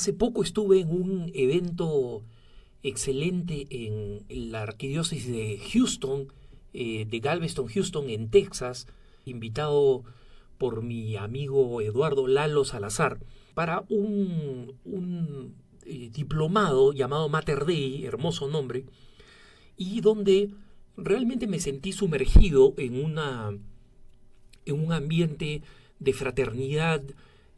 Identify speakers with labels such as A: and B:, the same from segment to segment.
A: Hace poco estuve en un evento excelente en la arquidiócesis de Houston, de Galveston, Houston, en Texas, invitado por mi amigo Eduardo Lalo Salazar, para un diplomado llamado Mater Dei, hermoso nombre, y donde realmente me sentí sumergido en un ambiente de fraternidad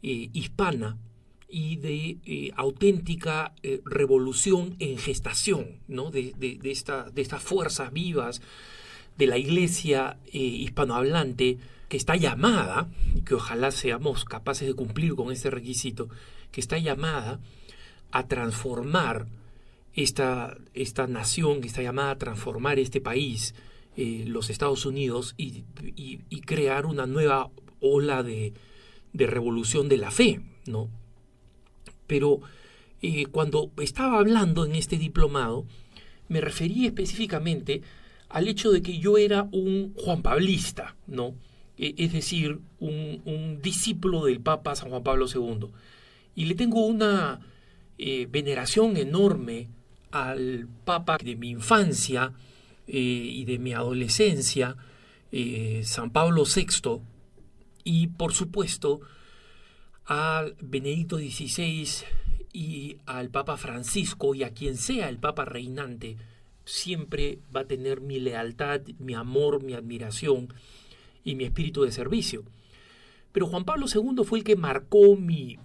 A: hispana y de auténtica revolución en gestación, ¿no? de estas fuerzas vivas de la iglesia hispanohablante, que está llamada, y que ojalá seamos capaces de cumplir con este requisito, que está llamada a transformar esta nación, que está llamada a transformar este país, los Estados Unidos, y crear una nueva ola de revolución de la fe, ¿no? Pero cuando estaba hablando en este diplomado, me referí específicamente al hecho de que yo era un juanpablista, ¿no? Es decir, un discípulo del Papa San Juan Pablo II. Y le tengo una veneración enorme al Papa de mi infancia y de mi adolescencia, San Pablo VI, y por supuesto al Benedicto XVI y al Papa Francisco, y a quien sea el Papa reinante, siempre va a tener mi lealtad, mi amor, mi admiración y mi espíritu de servicio. Pero Juan Pablo II fue el que marcó mi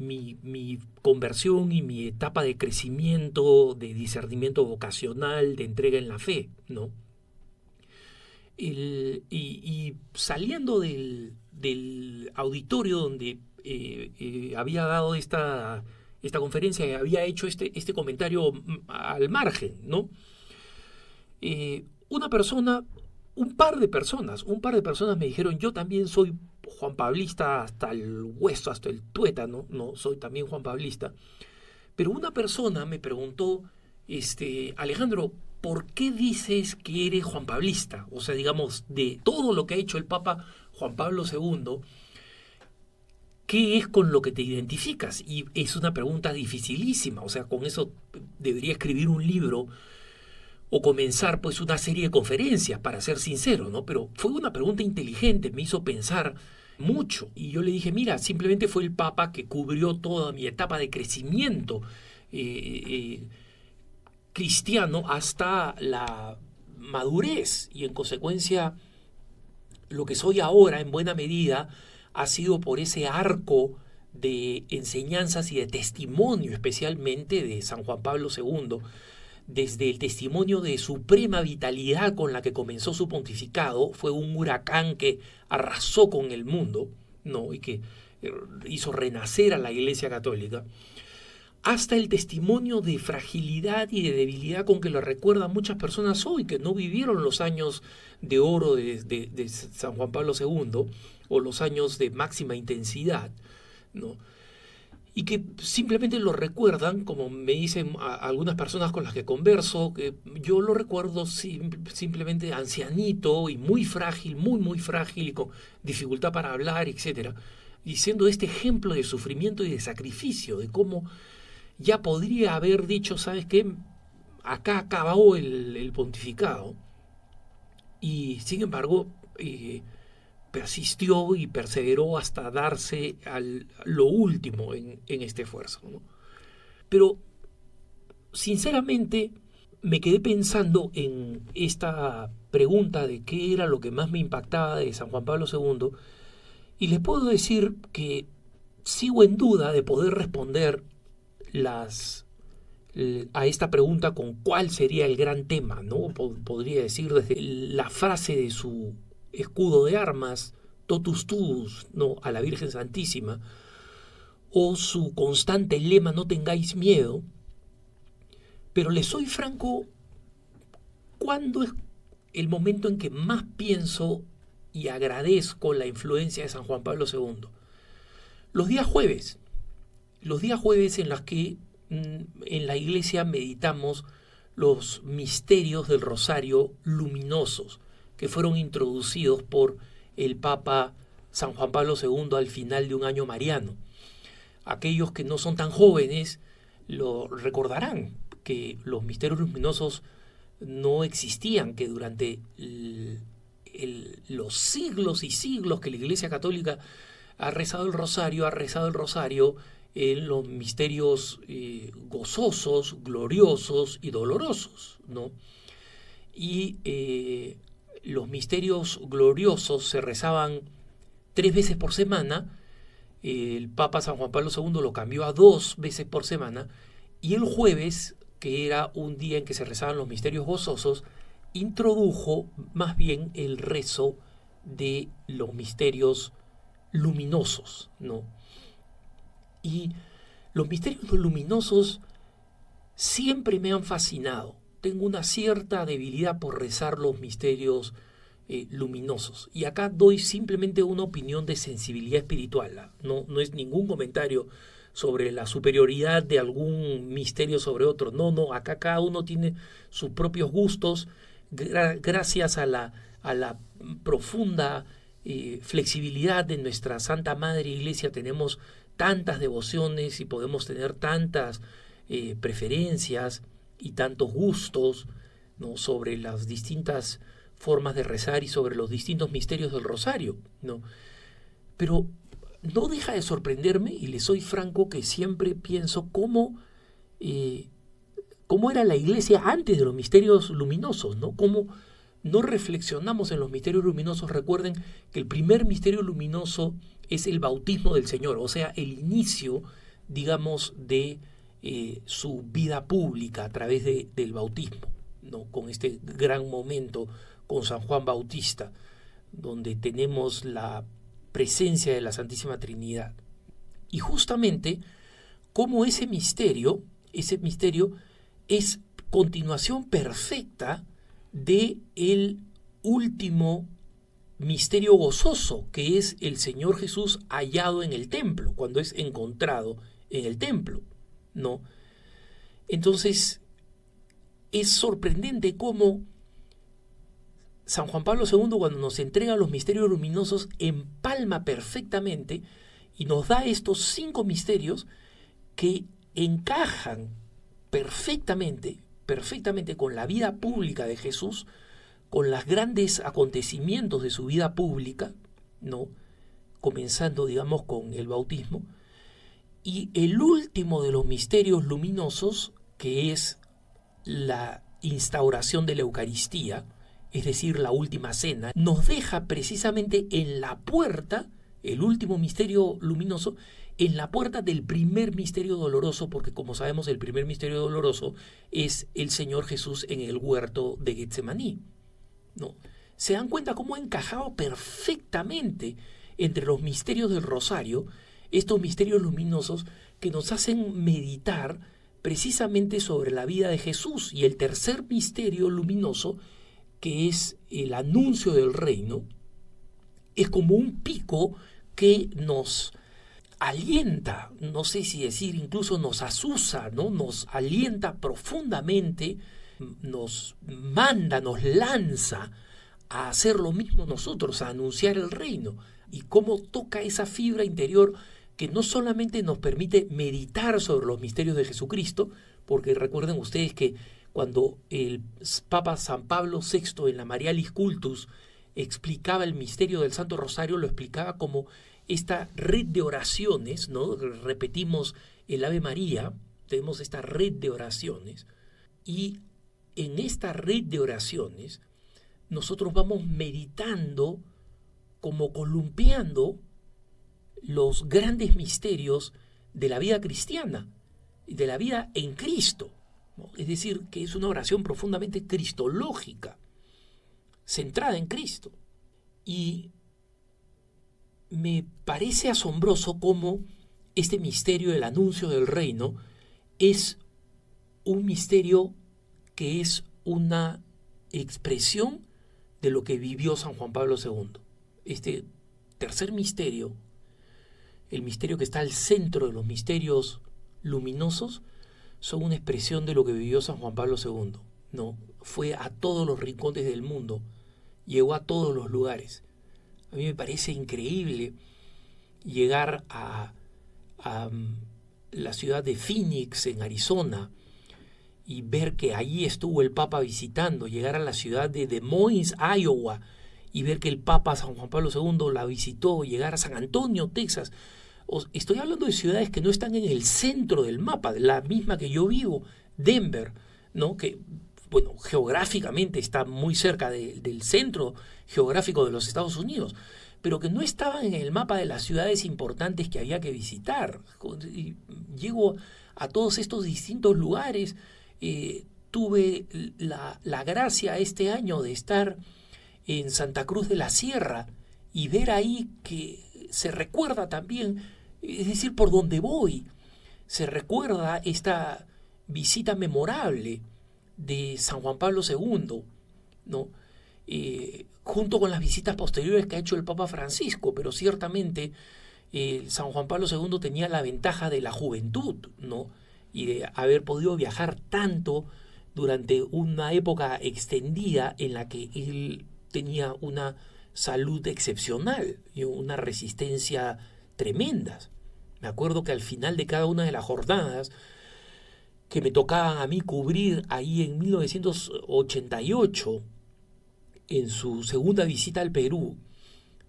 A: conversión y mi etapa de crecimiento, de discernimiento vocacional, de entrega en la fe, ¿no? Y saliendo del auditorio donde había dado esta conferencia, y había hecho este comentario al margen, ¿no? Un par de personas me dijeron: yo también soy juanpablista hasta el hueso, hasta el tuétano, no soy también juanpablista. Pero una persona me preguntó: Alejandro, ¿por qué dices que eres juanpablista? O sea, digamos, de todo lo que ha hecho el Papa Juan Pablo II, ¿qué es con lo que te identificas? Y es una pregunta dificilísima. O sea, con eso debería escribir un libro o comenzar pues una serie de conferencias, para ser sincero, ¿no? Pero fue una pregunta inteligente, me hizo pensar mucho. Y yo le dije: mira, simplemente fue el Papa que cubrió toda mi etapa de crecimiento cristiano hasta la madurez, y en consecuencia lo que soy ahora en buena medida ha sido por ese arco de enseñanzas y de testimonio, especialmente de San Juan Pablo II, desde el testimonio de suprema vitalidad con la que comenzó su pontificado. Fue un huracán que arrasó con el mundo, ¿no? Y que hizo renacer a la Iglesia Católica, hasta el testimonio de fragilidad y de debilidad con que lo recuerdan muchas personas hoy, que no vivieron los años de oro de San Juan Pablo II, o los años de máxima intensidad, ¿no? Y que simplemente lo recuerdan, como me dicen algunas personas con las que converso, que yo lo recuerdo simplemente ancianito y muy frágil, muy frágil, y con dificultad para hablar, etcétera, diciendo este ejemplo de sufrimiento y de sacrificio, de cómo ya podría haber dicho: ¿sabes qué? Acá acabó el pontificado. Y sin embargo persistió y perseveró hasta darse lo último en este esfuerzo, ¿no? Pero sinceramente me quedé pensando en esta pregunta de qué era lo que más me impactaba de San Juan Pablo II, y les puedo decir que sigo en duda de poder responder a esta pregunta con cuál sería el gran tema, ¿no? Podría decir desde la frase de su escudo de armas, totus tuus, ¿no?, a la Virgen Santísima, o su constante lema: no tengáis miedo. Pero les soy franco, ¿cuándo es el momento en que más pienso y agradezco la influencia de San Juan Pablo II? Los días jueves en los que en la iglesia meditamos los misterios del Rosario luminosos, que fueron introducidos por el Papa San Juan Pablo II al final de un año mariano. Aquellos que no son tan jóvenes lo recordarán que los misterios luminosos no existían, que durante los siglos y siglos que la Iglesia Católica ha rezado el rosario en los misterios gozosos, gloriosos y dolorosos, ¿no? Y los misterios gloriosos se rezaban 3 veces por semana. El Papa San Juan Pablo II lo cambió a 2 veces por semana, y el jueves, que era un día en que se rezaban los misterios gozosos, introdujo más bien el rezo de los misterios luminosos, ¿no? Y los misterios luminosos siempre me han fascinado. Tengo una cierta debilidad por rezar los misterios luminosos. Y acá doy simplemente una opinión de sensibilidad espiritual. No es ningún comentario sobre la superioridad de algún misterio sobre otro. No, acá cada uno tiene sus propios gustos. Gracias a la profunda flexibilidad de nuestra Santa Madre Iglesia tenemos tantas devociones y podemos tener tantas preferencias y tantos gustos, ¿no?, sobre las distintas formas de rezar y sobre los distintos misterios del rosario, ¿no? Pero no deja de sorprenderme, y le soy franco, que siempre pienso cómo era la Iglesia antes de los misterios luminosos, ¿no? Cómo no reflexionamos en los misterios luminosos. Recuerden que el primer misterio luminoso es el bautismo del Señor, o sea, el inicio, digamos, de su vida pública a través del bautismo, ¿no? Con este gran momento con San Juan Bautista, donde tenemos la presencia de la Santísima Trinidad. Y justamente cómo ese misterio es continuación perfecta de el último misterio gozoso, que es el Señor Jesús hallado en el templo, cuando es encontrado en el templo, ¿no? Entonces, es sorprendente cómo San Juan Pablo II, cuando nos entrega los misterios luminosos, empalma perfectamente y nos da estos 5 misterios que encajan perfectamente con la vida pública de Jesús, con los grandes acontecimientos de su vida pública, ¿no?, comenzando, digamos, con el bautismo, y el último de los misterios luminosos, que es la instauración de la Eucaristía, es decir, la última cena, nos deja precisamente en la puerta, el último misterio luminoso, en la puerta del primer misterio doloroso, porque como sabemos el primer misterio doloroso es el Señor Jesús en el huerto de Getsemaní, ¿no? ¿Se dan cuenta cómo ha encajado perfectamente entre los misterios del rosario estos misterios luminosos que nos hacen meditar precisamente sobre la vida de Jesús? Y el tercer misterio luminoso, que es el anuncio del reino, es como un pico que nos alienta, no sé si decir, incluso nos azuza, ¿no? Nos alienta profundamente, nos manda, nos lanza a hacer lo mismo nosotros, a anunciar el reino. Y cómo toca esa fibra interior que no solamente nos permite meditar sobre los misterios de Jesucristo, porque recuerden ustedes que cuando el Papa San Pablo VI en la Marialis Cultus explicaba el misterio del Santo Rosario, lo explicaba como esta red de oraciones, ¿no? Repetimos el Ave María, tenemos esta red de oraciones, y en esta red de oraciones nosotros vamos meditando, como columpiando los grandes misterios de la vida cristiana, de la vida en Cristo, ¿no? Es decir, que es una oración profundamente cristológica, centrada en Cristo. Y me parece asombroso cómo este misterio del anuncio del reino es un misterio que es una expresión de lo que vivió San Juan Pablo II. Este tercer misterio, el misterio que está al centro de los misterios luminosos, son una expresión de lo que vivió San Juan Pablo II, ¿no? Fue a todos los rincones del mundo, llegó a todos los lugares. A mí me parece increíble llegar a la ciudad de Phoenix, en Arizona, y ver que allí estuvo el Papa visitando, llegar a la ciudad de Des Moines, Iowa, y ver que el Papa San Juan Pablo II la visitó, llegar a San Antonio, Texas. Estoy hablando de ciudades que no están en el centro del mapa, la misma que yo vivo, Denver, ¿no? Que, bueno, geográficamente está muy cerca del centro geográfico de los Estados Unidos, pero que no estaban en el mapa de las ciudades importantes que había que visitar. Y llego a todos estos distintos lugares. Tuve la gracia este año de estar en Santa Cruz de la Sierra y ver ahí que se recuerda también, es decir, por donde voy, se recuerda esta visita memorable de San Juan Pablo II, ¿no? Junto con las visitas posteriores que ha hecho el Papa Francisco, pero ciertamente San Juan Pablo II tenía la ventaja de la juventud, ¿no? Y de haber podido viajar tanto durante una época extendida en la que él tenía una salud excepcional y una resistencia tremendas. Me acuerdo que al final de cada una de las jornadas que me tocaban a mí cubrir ahí en 1988, en su segunda visita al Perú,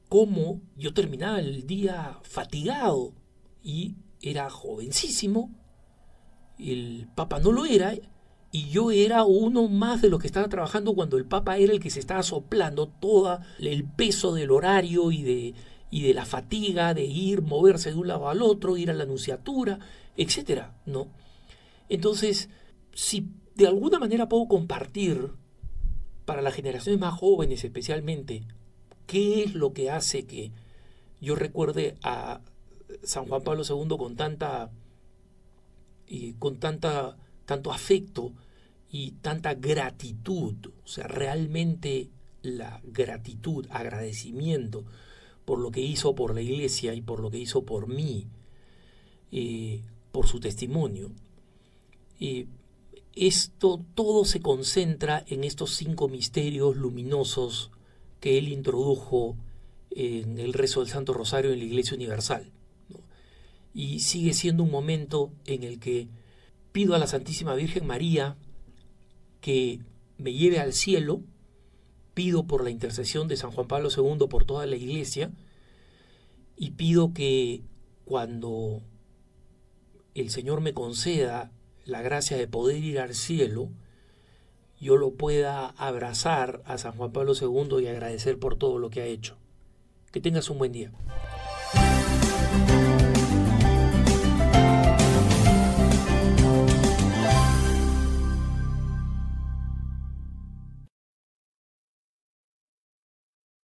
A: cómo yo terminaba el día fatigado y era jovencísimo, el Papa no lo era, y yo era uno más de los que estaba trabajando cuando el Papa era el que se estaba soplando todo el peso del horario y de la fatiga de ir, moverse de un lado al otro, ir a la nunciatura, etcétera, ¿no? Entonces, si de alguna manera puedo compartir para las generaciones más jóvenes especialmente, ¿qué es lo que hace que yo recuerde a San Juan Pablo II tanto afecto y tanta gratitud? O sea, realmente la gratitud, agradecimiento por lo que hizo por la iglesia y por lo que hizo por mí, por su testimonio. Esto todo se concentra en estos 5 misterios luminosos que él introdujo en el rezo del Santo Rosario en la Iglesia Universal, ¿no? Y sigue siendo un momento en el que pido a la Santísima Virgen María que me lleve al cielo, pido por la intercesión de San Juan Pablo II por toda la Iglesia, y pido que cuando el Señor me conceda la gracia de poder ir al cielo, yo lo pueda abrazar a San Juan Pablo II y agradecer por todo lo que ha hecho. Que tengas un buen día.